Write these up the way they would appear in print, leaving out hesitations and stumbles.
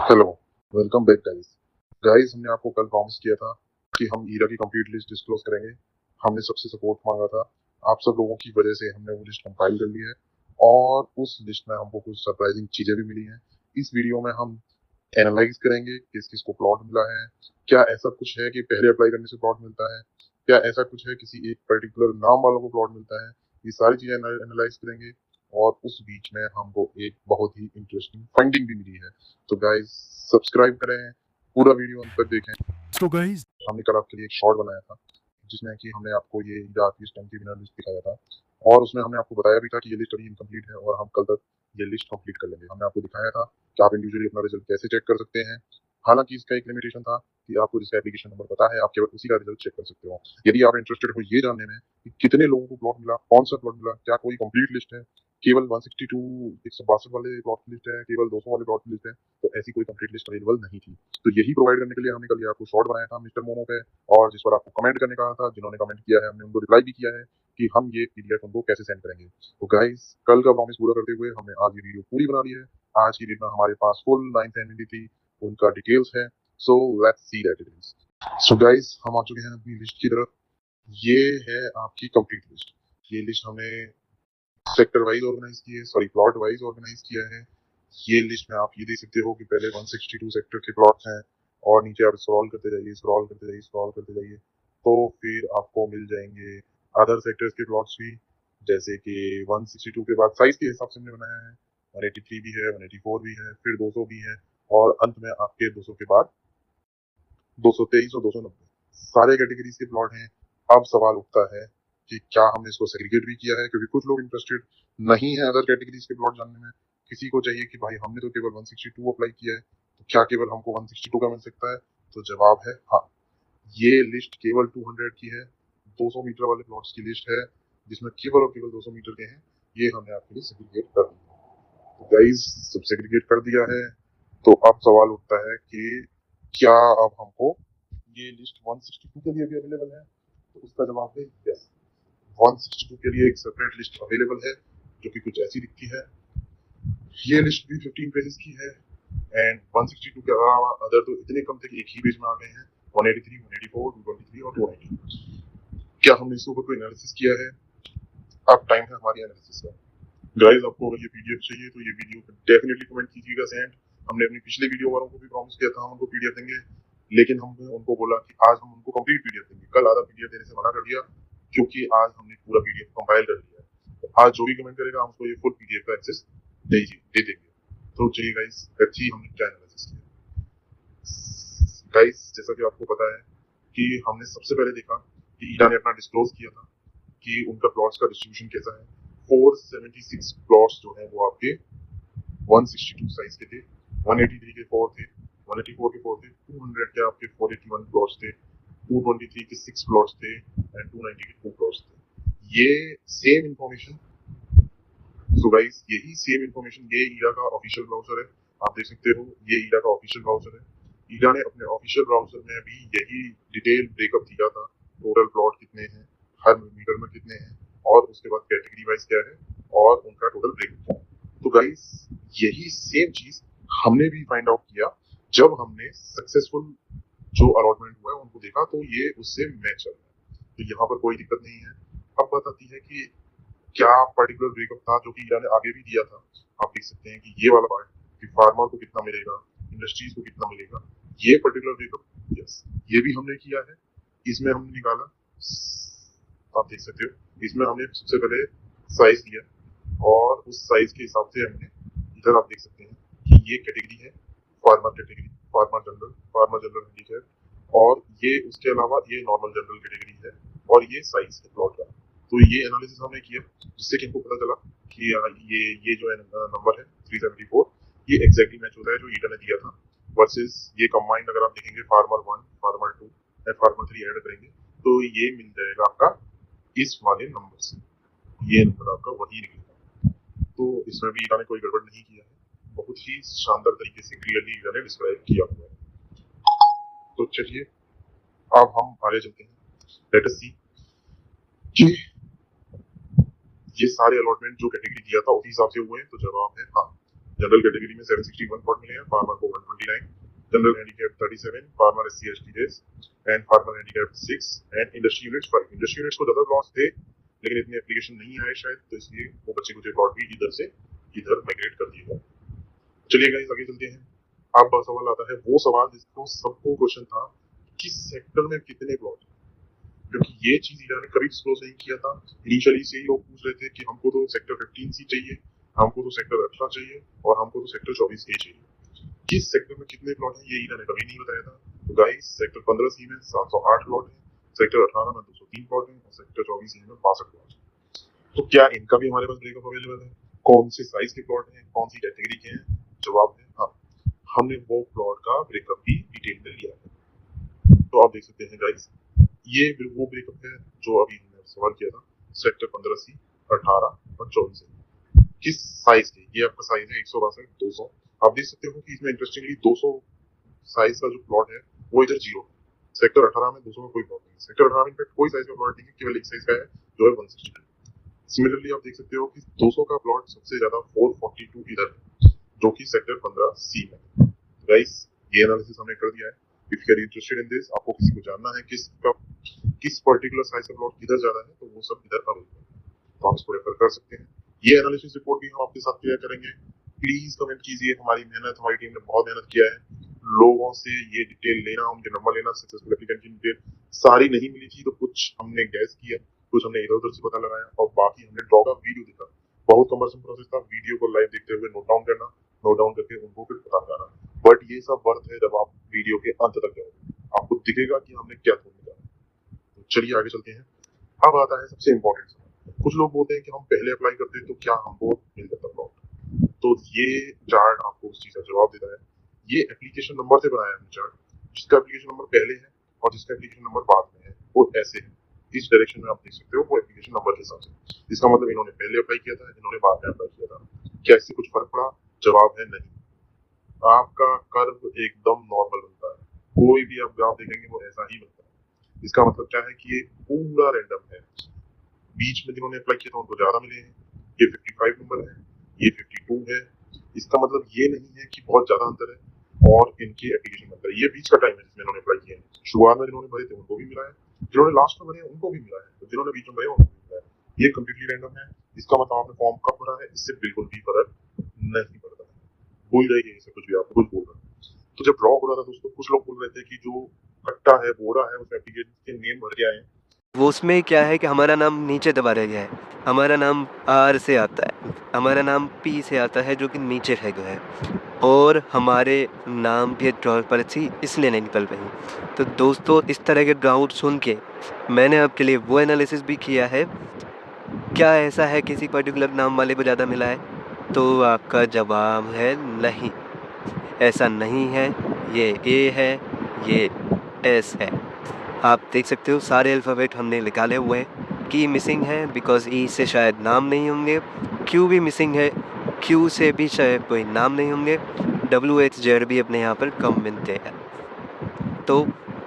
Hello, welcome back guys. Guys हमने आपको कल प्रॉमिस किया था कि हम ईरा की कंप्लीट लिस्ट डिस्क्लोज करेंगे। हमने सबसे सपोर्ट मांगा था। आप सब लोगों की वजह से हमने वो लिस्ट कंपाइल कर ली है और उस लिस्ट में हमको कुछ सरप्राइजिंग चीजें भी मिली हैं। इस वीडियो में हम एनालाइज करेंगे किस किस को प्लॉट मिला है। क्या ऐसा कुछ है कि पहले अप्लाई करने से प्लॉट मिलता है? क्या ऐसा कुछ है किसी एक पर्टिकुलर नाम वालों को प्लॉट मिलता है? ये सारी चीजें एनालाइज करेंगे और उस बीच में हमको एक बहुत ही इंटरेस्टिंग फाइंडिंग भी मिली है। तो गाइस सब्सक्राइब करें, पूरा वीडियो अंत तक देखें। तो गाइस हमने कल आपके लिए एक शॉर्ट बनाया था जिसमें कि हमने आपको ये आर्टिस्ट टाइम की विनर लिस्ट दिखाया था और उसमें हमने आपको बताया भी था कि ये लिस्ट अभी इनकम्प्लीट है और हम कल तक ये लिस्ट कंप्लीट कर लेंगे। हमने आपको दिखाया था कि आप इंडिविजुअली अपना रिजल्ट कैसे चेक कर सकते हैं। हालांकि इसका एक लिमिटेशन था कि आपको जिसका एप्लीकेशन नंबर पता है आप केवल उसी का रिजल्ट चेक कर सकते हो। यदि आप इंटरेस्टेड हो ये जानने में कि कितने लोगों को प्लॉट मिला, कौन सा प्लॉट मिला, क्या कोई कंप्लीट लिस्ट है, केवल 162 162 वाले प्लॉट की लिस्ट है, केवल 200 वाले प्लॉट की लिस्ट है, तो ऐसी कोई कंप्लीट लिस्ट अवेलेबल नहीं थी। तो यही प्रोवाइड करने के लिए हमने कल ये आपको शॉर्ट बनाया था मिस्टर मोमो पे, और जिस पर आपको कमेंट करने कहा था। जिन्होंने कमेंट किया है हमने उनको रिप्लाई भी किया है कि हम ये पीडीएफ उनको कैसे सेंड करेंगे। तो गाइस कल का प्रॉमिस पूरा करते हुए हमने आज ये वीडियो पूरी बना ली है। आज की डेट में हमारे पास फुल 9 थी, उनका डिटेल्स है। So let's see that details. So guys हम आ चुके हैं अपनी लिस्ट की तरफ। ये है आपकी कंप्लीट लिस्ट। ये लिस्ट हमने सेक्टर वाइज ऑर्गेनाइज की है, सॉरी प्लॉट वाइज ऑर्गेनाइज किया है। ये लिस्ट में आप ये देख सकते हो कि पहले 162 सेक्टर के प्लॉट्स हैं और नीचे आप स्क्रॉल करते जाइए, स्क्रॉल करते जाइए, स्क्रॉल करते जाइए, तो फिर आपको मिल जाएंगे अदर सेक्टर्स के प्लॉट्स भी। जैसे कि 162 के बाद साइज के हिसाब से हमने बनाया है, 183 भी है, 184 भी है, फिर 200 भी है और अंत में आपके 200 के बाद 223 और 290 सारे कैटेगरीज के प्लॉट हैं। अब सवाल उठता है कि क्या हमने इसको सेग्रीगेट भी किया है, क्योंकि कुछ लोग इंटरेस्टेड नहीं है अदर कैटेगरीज के प्लॉट जानने में। किसी को चाहिए कि भाई हमने तो केवल 162 अप्लाई किया है, तो क्या केवल हमको 162 का मिल सकता है? तो जवाब है हाँ। ये लिस्ट केवल 200 की है, 200 मीटर वाले प्लॉट्स की लिस्ट है जिसमें केवल और केवल 200 मीटर के हैं। ये हमने आपके लिए सेग्रीगेट कर दिया। तो गाइस सब सेग्रीगेट कर दिया है, तो अब सवाल उठता है कि क्या अब हमको ये लिस्ट 162 के लिए भी अवेलेबल है? तो उसका जवाब है यस। 162 के लिए एक सेपरेट लिस्ट अवेलेबल है जो कि कुछ ऐसी दिखती है। ये लिस्ट भी 15 पेजेस की है एंड 162 के अलावा अदर तो इतने कम थे कि एक ही पेज में आ गए हैं, 183, 184, 223 और 290। क्या हमने इसके ऊपर कोई एनालिसिस किया है? अब टाइम है हमारी एनालिसिस का। गाइस आपको अगर ये पीडीएफ चाहिए तो ये वीडियो डेफिनेटली कमेंट कीजिएगा सेंड। हमने अपनी पिछले वीडियो वालों को भी प्रॉमिस किया था हम उनको पीडीएफ देंगे, लेकिन हमने उनको बोला कि आज हम उनको कंप्लीट पीडीएफ देंगे। कल आधा पीडीएफ देने से मना कर दिया क्योंकि आज हमने पूरा पीडीएफ कंपाइल कर लिया है। तो आज जो भी कमेंट करेगा हम उसको ये फुल पीडीएफ का एक्सेस दे देंगे। तो चलिए गाइस लेट्स सी हमने क्या एनालिसिस किया। गाइस जैसा कि आपको पता है कि हमने सबसे पहले देखा कि ईडा ने अपना डिस्क्लोज किया था कि उनका प्लॉट्स का डिस्ट्रीब्यूशन कैसा है। 476 प्लॉट्स जो है वो आपके 162 साइज के थे, 183 के 4 थे, 184 के 4 थे, 200 के आपके 481 प्लॉट्स थे, 223 के 6 प्लॉट्स थे एंड 290 के 2 प्लॉट्स थे। ये सेम इंफॉर्मेशन, सो गाइस यही सेम इंफॉर्मेशन ये ईडा का ऑफिशियल ब्राउजर है। आप देख सकते हो ये ईडा का ऑफिशियल ब्राउजर है। ईडा ने अपने ऑफिशियल ब्राउजर में भी यही डिटेल ब्रेकअप दिया था, टोटल प्लॉट कितने हैं, हर मीटर में कितने हैं और उसके बाद कैटेगरी वाइज क्या है और उनका टोटल ब्रेकअप क्या है। तो गाइस यही सेम चीज हमने भी फाइंड आउट किया जब हमने सक्सेसफुल जो अलॉटमेंट हुआ है उनको देखा, तो ये उससे मैच चल रहा है। तो यहाँ पर कोई दिक्कत नहीं है। अब बात आती है कि क्या पर्टिकुलर ब्रेकअप था जो कि ईरा ने आगे भी दिया था। आप देख सकते हैं कि ये वाला पार्ट कि फार्मर को कितना मिलेगा, इंडस्ट्रीज को कितना मिलेगा, ये पर्टिकुलर ब्रेकअप यस ये भी हमने किया है। इसमें हमने निकाला, आप देख सकते हो इसमें हमने सबसे पहले साइज लिया और उस साइज के हिसाब से हमने इधर आप देख सकते हैं कि ये कैटेगरी है farmer category, farmer general handicap, और ये उसके अलावा ये नॉर्मल जनरल कैटेगरी है और ये साइज है प्लॉट का। तो ये एनालिसिस हमने किया जिससे कि हमको पता चला कि ये जो है नंबर है 374, ये एग्जैक्टली मैच होता है जो ईडा ने दिया था वर्सेस ये कंबाइंड। अगर आप देखेंगे farmer 1, farmer 2 and farmer 3 add करेंगे तो ये मिल जाएगा आपका इस वाले नंबर से, ये नंबर आपका वही निकलेगा। तो इसमें भी ईडा ने कोई गड़बड़ नहीं किया है, बहुत ही शानदार तरीके से क्लियरली ईडा ने डिस्क्राइब किया हुआ है। तो चलिए अब हम आगे चलते हैं। लेट अस सी कि ये सारे अलॉटमेंट जो कैटेगरी दिया था उसी हिसाब से हुए हैं। तो जवाब है हाँ। जनरल कैटेगरी में 761 प्लॉट मिले हैं, फार्मर को 129, general handicap 37, farmer SC ST days and farmer handicap 6 and industry units 5। Industry units को ज्यादा प्लॉट्स थे लेकिन इतने एप्लीकेशन नहीं आए शायद, तो इसलिए वो बच्चे कुछ प्लॉट भी इधर से इधर माइग्रेट कर दिए गए। चलिए गाइस आगे चलते हैं। अब सवाल आता है वो सवाल जिसको सबको क्वेश्चन था, किस सेक्टर में कितने प्लॉट, क्योंकि ये चीज ईरा ने कभी डिस्क्लोज नहीं किया था। इनिशियली से ही लोग पूछ रहे थे कि हमको तो सेक्टर 15C चाहिए, हमको तो सेक्टर 18 चाहिए और हमको तो सेक्टर 24A चाहिए। किस सेक्टर में कितने प्लॉट हैं ये ईरा ने कभी नहीं बताया था। तो गाइस सेक्टर 15C में 708 प्लॉट है, सेक्टर 18 में 203 प्लॉट है और सेक्टर 24A में 62 प्लॉट है। तो क्या इनका भी हमारे पास ब्रेकअप अवेलेबल है? कौन से साइज के प्लॉट हैं, कौन सी कैटेगरी के हैं? जवाब है हाँ, हमने वो प्लॉट का ब्रेकअप भी डिटेल में लिया है। तो आप देख सकते हैं गाइस, ये वो ब्रेकअप है जो अभी हमने सवाल किया था, सेक्टर 15C, 18 और 24A किस साइज के। ये आपका साइज है 162, 200। आप देख सकते हो कि इसमें इंटरेस्टिंगली 200 साइज का जो प्लॉट है वो इधर 0 है। सेक्टर 18 में 200 का कोई प्लॉट नहीं है। सेक्टर 18 में इनफैक्ट कोई साइज का प्लॉट नहीं है, केवल एक साइज का है जो है 162। सिमिलरली आप देख सकते हो कि 200 का प्लॉट सबसे ज्यादा 442 इधर है जो कि सेक्टर 15C में है। गाइस ये एनालिसिस हमने कर दिया है। If you are interested in this, आपको किसी को जानना है किस पर्टिकुलर साइज का प्लॉट किधर ज्यादा है, तो वो सब इधर अवेलेबल है, तो आप इसको रेफर कर सकते हैं। ये एनालिसिस रिपोर्ट भी हम आपके साथ शेयर करेंगे। प्लीज कमेंट कीजिए। हमारी टीम ने बहुत मेहनत किया है। लोगों से ये डिटेल लेना, उनके नंबर लेना, सक्सेसफुल एप्लीकेंट की डिटेल सारी नहीं मिली थी, तो कुछ हमने गैस किया, कुछ हमने इधर उधर से पता लगाया और बाकी हमने ड्रॉ का वीडियो देखा। बहुत कमर्शियल प्रोसेस था, वीडियो को लाइव देखते हुए नोट डाउन करना, नोट डाउन करके उनको फिर पता लगाना। बट ये सब वर्थ है जब आप वीडियो के अंत तक जाओगे, आपको दिखेगा कि हमने क्या ढूंढ निकाला। तो चलिए आगे चलते हैं। अब आता है सबसे इम्पोर्टेंट सवाल। कुछ लोग बोलते हैं कि हम पहले अप्लाई करते हैं तो क्या हमको मिल जाता प्लॉट। तो ये चार्ट आपको उस चीज का जवाब देता है। ये एप्लीकेशन नंबर से बनाया है चार्ट, जिसका एप्लीकेशन नंबर पहले है और जिसका एप्लीकेशन नंबर बाद में है वो ऐसे है। इस डायरेक्शन में आप देख सकते हो वो एप्लीकेशन नंबर के हिसाब से। इसका मतलब इन्होंने पहले अप्लाई किया था, इन्होंने बाद में अप्लाई किया था। क्या इससे कुछ फर्क पड़ा? जवाब है नहीं। आपका कर्व एकदम नॉर्मल बनता है, कोई भी आप ग्राफ देखेंगे वो ऐसा ही बनता है। इसका मतलब क्या है कि ये पूरा रैंडम है। बीच में जिन्होंने अप्लाई किया था उनको ज्यादा मिले हैं, ये 55 नंबर है, ये 52 है। इसका मतलब ये नहीं है कि बहुत ज्यादा अंतर है और इनकी एप्लीकेशन नंबर, ये बीच का टाइम है जिसमें इन्होंने अप्लाई किया है। शुरुआत में जिन्होंने भरे थे उनको भी मिला है, जिन्होंने लास्ट में भरे उनको भी मिला है, तो जिन्होंने बीच में भरे उनको भी मिला है। ये कम्प्लीटली रैंडम है। इसका मतलब आपने फॉर्म कब भरा है इससे बिल्कुल भी फर्क नहीं पड़ता है। भूल जाइए इसे, कुछ भी आपको कुछ बोल रहा है। तो जब ड्रॉ हो रहा था दोस्तों, कुछ लोग बोल रहे थे कि जो कट्टा है, बोरा है, उस एप्लीकेशन के नेम भर के आए, वो उसमें क्या है कि हमारा नाम नीचे दबा रह गया है। हमारा नाम R से आता है, हमारा नाम P से आता है जो कि नीचे रह गया है, और हमारे नाम भी ड्रॉ पर थी इसलिए नहीं निकल रही। तो दोस्तों इस तरह के डाउट सुन के मैंने आपके लिए वो एनालिसिस भी किया है। क्या ऐसा है किसी पर्टिकुलर नाम वाले को ज़्यादा मिला है? तो आपका जवाब है नहीं, ऐसा नहीं है। ये A है, ये S है। आप देख सकते हो सारे अल्फ़ाबेट हमने निकाले हुए हैं। की मिसिंग है बिकॉज़ E से शायद नाम नहीं होंगे, Q भी मिसिंग है, Q से भी शायद कोई नाम नहीं होंगे, WHZ भी अपने यहाँ पर कम मिलते हैं। तो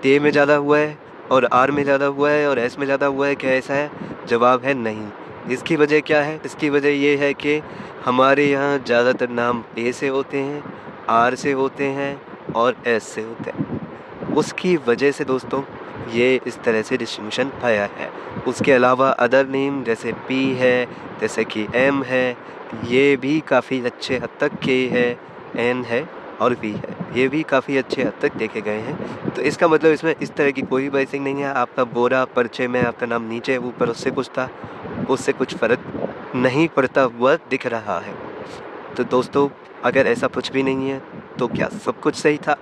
A में ज़्यादा हुआ है और R में ज़्यादा हुआ है और S में ज़्यादा हुआ है, क्या ऐसा है? जवाब है नहीं। इसकी वजह क्या है? इसकी वजह ये है कि हमारे यहाँ ज़्यादातर नाम A से होते हैं, R से होते हैं और S से होते हैं। उसकी वजह से दोस्तों ये इस तरह से डिस्ट्रीब्यूशन आया है। उसके अलावा अदर नेम जैसे P है, जैसे कि M है, ये भी काफ़ी अच्छे हद तक K है, N है और V है, ये भी काफ़ी अच्छे हद तक देखे गए हैं। तो इसका मतलब इसमें इस तरह की कोई बाइसिंग नहीं है। आपका बोरा पर्चे में आपका नाम नीचे ऊपर उससे कुछ था, उससे कुछ फ़र्क नहीं पड़ता हुआ दिख रहा है। तो दोस्तों अगर ऐसा कुछ भी नहीं है तो क्या सब कुछ सही था?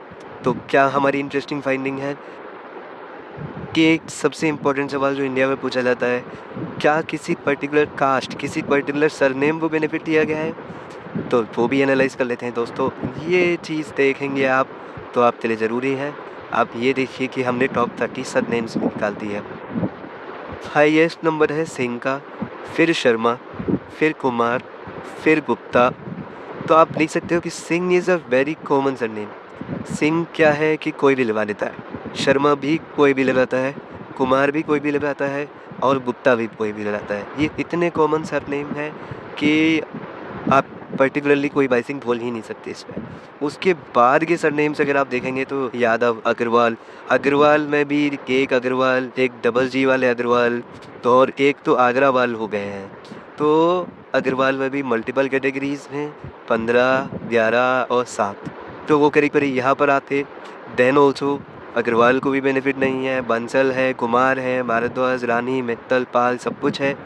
तो क्या हमारी इंटरेस्टिंग फाइंडिंग है कि एक सबसे इम्पोर्टेंट सवाल जो इंडिया में पूछा जाता है, क्या किसी पर्टिकुलर कास्ट, किसी पर्टिकुलर सरनेम को बेनिफिट दिया गया है? तो वो भी एनालाइज कर लेते हैं दोस्तों। ये चीज़ देखेंगे आप तो आपके लिए ज़रूरी है। आप ये देखिए कि हमने टॉप 30 सरनेम्स निकाल दी है। हाईएस्ट नंबर है सिंह का, फिर शर्मा, फिर कुमार, फिर गुप्ता। तो आप देख सकते हो कि Singh is a very common surname. Singh क्या है कि कोई भी लगा लेता है, शर्मा भी कोई भी लगाता है, कुमार भी कोई भी लगाता है और गुप्ता भी कोई भी लगाता है। ये इतने कॉमन सरनेम हैं कि आप पर्टिकुलरली कोई बाइसिंग बोल ही नहीं सकते इसमें। उसके बाद के सरनेम्स अगर आप देखेंगे तो यादव, अग्रवाल में भी एक अग्रवाल, एक डबल जी वाले अग्रवाल, तो और एक तो आगरावाल हो गए हैं। तो अग्रवाल में भी मल्टीपल कैटेगरीज हैं, 15, 11 और 7, तो वो करीब करीब यहाँ पर आते। देन ऑल्सो अग्रवाल को भी बेनिफिट नहीं है, बंसल है, कुमार है, भारद्वाज, रानी, मित्तल, पाल सब कुछ है।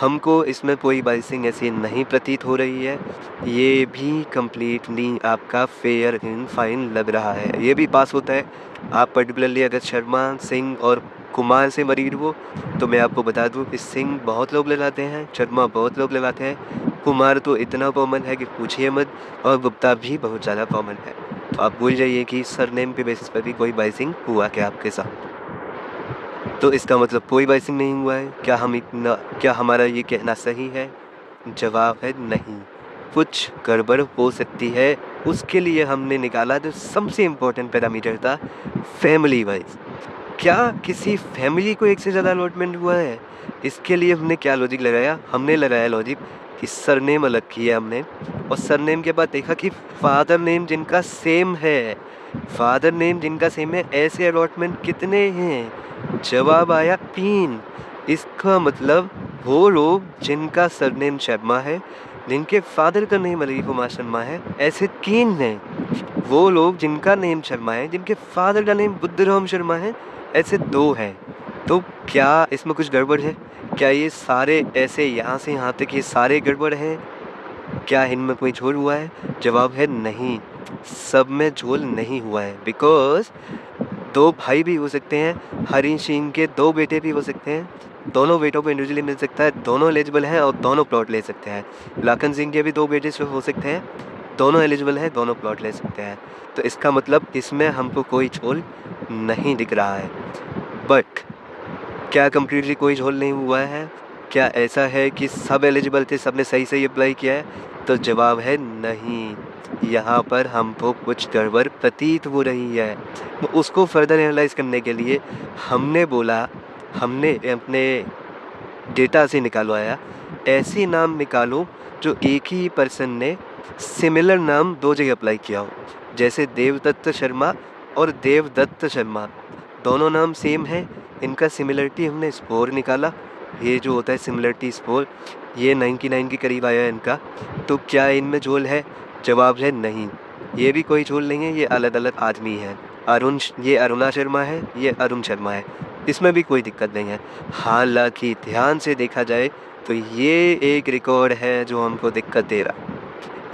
हमको इसमें कोई बाइसिंग ऐसी नहीं प्रतीत हो रही है। ये भी कम्प्लीटली आपका फेयर एंड फाइन लग रहा है, ये भी पास होता है। आप पर्टिकुलरली अगर शर्मा, सिंह और कुमार से मरीज हो तो मैं आपको बता दूं कि सिंह बहुत लोग लगाते हैं, शर्मा बहुत लोग लगाते हैं, कुमार तो इतना कॉमन है कि पूछिए मत, और गुप्ता भी बहुत ज़्यादा कॉमन है। तो आप भूल जाइए कि सरनेम के बेसिस पर भी कोई बाइसिंग हुआ क्या आपके साथ। तो इसका मतलब कोई बाइसिंग नहीं हुआ है। क्या हमारा ये कहना सही है? जवाब है नहीं, कुछ गड़बड़ हो सकती है। उसके लिए हमने निकाला जो सबसे इम्पोर्टेंट पैरामीटर था, फैमिली वाइज। क्या किसी फैमिली को एक से ज़्यादा अलॉटमेंट हुआ है? इसके लिए हमने क्या लॉजिक लगाया? हमने लगाया लॉजिक कि सरनेम अलग किया हमने, और सरनेम के बाद देखा कि फादर नेम जिनका सेम है, ऐसे अलॉटमेंट कितने हैं? जवाब आया 3। इसका मतलब वो लोग जिनका सरनेम शर्मा है, जिनके फादर का नेम अली कुमार शर्मा है, ऐसे 3 हैं। वो लोग जिनका नेम शर्मा है, जिनके फादर का नेम बुद्धराम शर्मा है, ऐसे 2 हैं। तो क्या इसमें कुछ गड़बड़ है? क्या ये सारे ऐसे यहाँ से यहाँ तक ये सारे गड़बड़ हैं? क्या इनमें कोई झोल हुआ है? जवाब है नहीं, सब में झोल नहीं हुआ है। बिकॉज 2 भाई भी हो सकते हैं, हरी सिंह के 2 बेटे भी हो सकते हैं, दोनों बेटों को इंडिविजुअली मिल सकता है, दोनों एलिजिबल हैं और दोनों प्लॉट ले सकते हैं। लाखन सिंह के भी 2 बेटे हो सकते हैं, दोनों एलिजिबल हैं, दोनों प्लॉट ले सकते हैं। तो इसका मतलब इसमें हमको कोई झोल नहीं दिख रहा है। बट क्या कम्प्लीटली कोई झोल नहीं हुआ है? क्या ऐसा है कि सब एलिजिबल थे, सबने सही सही अप्लाई किया है? तो जवाब है नहीं, यहाँ पर हमको कुछ गड़बड़ प्रतीत हो रही है। तो उसको फर्दर एनालाइज करने के लिए हमने अपने डेटा से निकालवाया, ऐसे नाम निकालो जो एक ही पर्सन ने सिमिलर नाम 2 जगह अप्लाई किया हो। जैसे देवदत्त शर्मा और देवदत्त शर्मा, दोनों नाम सेम हैं, इनका सिमिलरिटी हमने स्कोर निकाला। ये जो होता है सिमिलरिटी स्कोर, ये 99 के करीब आया है इनका। तो क्या इनमें झोल है? जवाब है नहीं, ये भी कोई झोल नहीं है, ये अलग अलग आदमी है। ये अरुणा शर्मा है, ये अरुण शर्मा है, इसमें भी कोई दिक्कत नहीं है। हालांकि ध्यान से देखा जाए तो ये एक रिकॉर्ड है जो हमको दिक्कत दे रहा।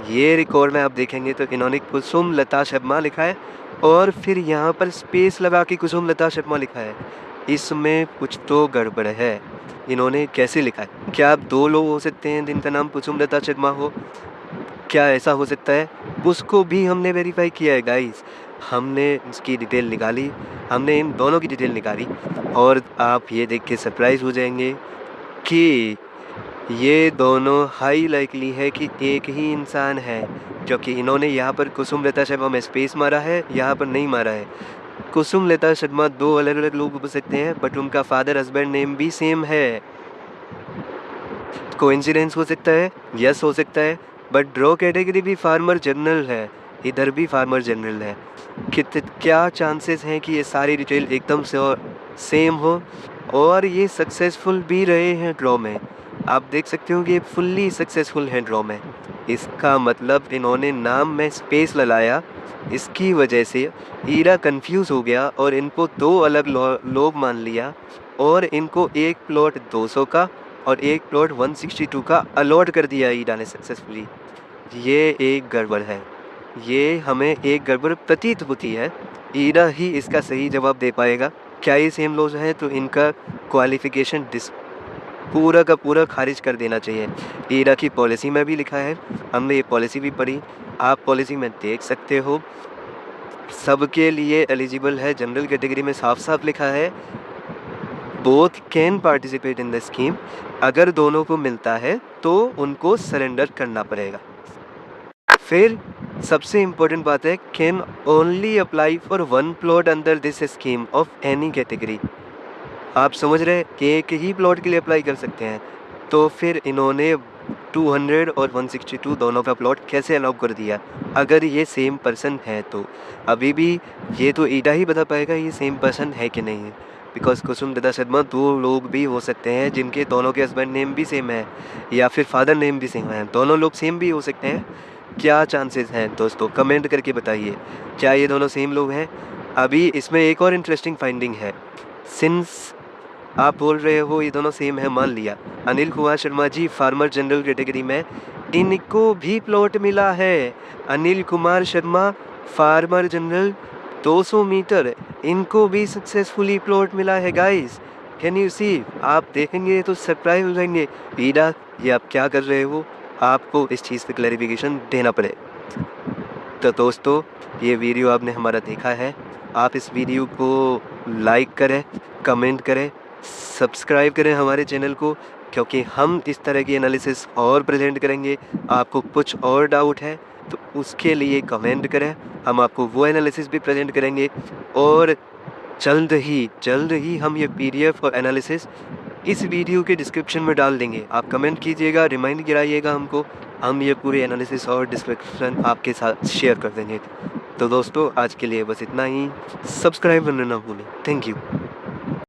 ये रिकॉर्ड में आप देखेंगे तो इन्होंने कुसुम लता शर्मा लिखा है, और फिर यहाँ पर स्पेस लगा के कुसुम लता शर्मा लिखा है। इसमें कुछ तो गड़बड़ है। इन्होंने कैसे लिखा है? क्या आप 2 लोग हो सकते हैं जिनका नाम कुसुम लता शर्मा हो? क्या ऐसा हो सकता है? उसको भी हमने वेरीफाई किया है गाइस। हमने इसकी डिटेल निकाली, हमने इन दोनों की डिटेल निकाली, और आप ये देख के सरप्राइज हो जाएंगे कि ये दोनों हाई लाइकली है कि एक ही इंसान है, क्योंकि इन्होंने यहाँ पर कुसुम लता शर्मा में स्पेस मारा है, यहाँ पर नहीं मारा है। कुसुम लता शर्मा 2 अलग अलग लोग हो सकते हैं, बट उनका फादर हस्बैंड नेम भी सेम है। कोइंसिडेंस हो सकता है, यस हो सकता है, बट ड्रॉ कैटेगरी भी फार्मर जनरल है, इधर भी फार्मर जनरल है। क्या चांसेस हैं कि ये सारी डिटेल एकदम से और सेम हो, और ये सक्सेसफुल भी रहे हैं ड्रॉ में। आप देख सकते हो कि ये फुल्ली सक्सेसफुल है ड्रॉ में। इसका मतलब इन्होंने नाम में स्पेस लगाया, इसकी वजह से ईरा कंफ्यूज हो गया और इनको 2 अलग लोग मान लिया, और इनको एक प्लॉट 200 का और एक प्लॉट 162 का अलॉट कर दिया ईरा ने सक्सेसफुली। ये एक गड़बड़ है, ये हमें एक गड़बड़ प्रतीत होती है। ईरा ही इसका सही जवाब दे पाएगा। क्या ये सेम लोग हैं? तो इनका क्वालिफिकेशन पूरा का पूरा खारिज कर देना चाहिए। ईरा की पॉलिसी में भी लिखा है, हमने ये पॉलिसी भी पढ़ी, आप पॉलिसी में देख सकते हो, सबके लिए एलिजिबल है। जनरल कैटेगरी में साफ साफ लिखा है both can participate in the scheme. अगर दोनों को मिलता है तो उनको सरेंडर करना पड़ेगा। फिर सबसे इम्पोर्टेंट बात है, can only apply for 1 plot under this scheme of any category. आप समझ रहे हैं कि एक ही प्लॉट के लिए अप्लाई कर सकते हैं। तो फिर इन्होंने 200 और 162 दोनों का प्लॉट कैसे अलाउ कर दिया? अगर ये सेम पर्सन है तो अभी भी ये तो ईडा ही बता पाएगा ये सेम पर्सन है कि नहीं है, बिकॉज कुसुम दत्ता शर्मा 2 लोग भी हो सकते हैं जिनके दोनों के हस्बैंड नेम भी सेम है या फिर फादर नेम भी सेम है, दोनों लोग सेम भी हो सकते हैं। क्या चांसेस हैं दोस्तों, कमेंट करके बताइए, क्या ये दोनों सेम लोग हैं? अभी इसमें एक और इंटरेस्टिंग फाइंडिंग है, सिंस आप बोल रहे हो ये दोनों सेम है, मान लिया Anil Kumar Sharma ji farmer general category में, इनको भी प्लॉट मिला है। Anil Kumar Sharma farmer general 200 metre, इनको भी सक्सेसफुली प्लॉट मिला है गाइस। Can you see? आप देखेंगे तो सरप्राइज हो जाएंगे। ईडा, ये आप क्या कर रहे हो? आपको इस चीज़ पे क्लैरिफिकेशन देना पड़े। तो दोस्तों, ये वीडियो आपने हमारा देखा है, आप इस वीडियो को लाइक करें, कमेंट करें, सब्सक्राइब करें हमारे चैनल को, क्योंकि हम इस तरह की एनालिसिस और प्रेजेंट करेंगे। आपको कुछ और डाउट है तो उसके लिए कमेंट करें, हम आपको वो एनालिसिस भी प्रेजेंट करेंगे। और जल्द ही हम ये PDF और एनालिसिस इस वीडियो के डिस्क्रिप्शन में डाल देंगे। आप कमेंट कीजिएगा, रिमाइंड गिराइएगा हमको, हम ये पूरी एनालिसिस और डिस्क्रिप्शन आपके साथ शेयर कर देंगे। तो दोस्तों, आज के लिए बस इतना ही। सब्सक्राइब करना ना भूलें। Thank you.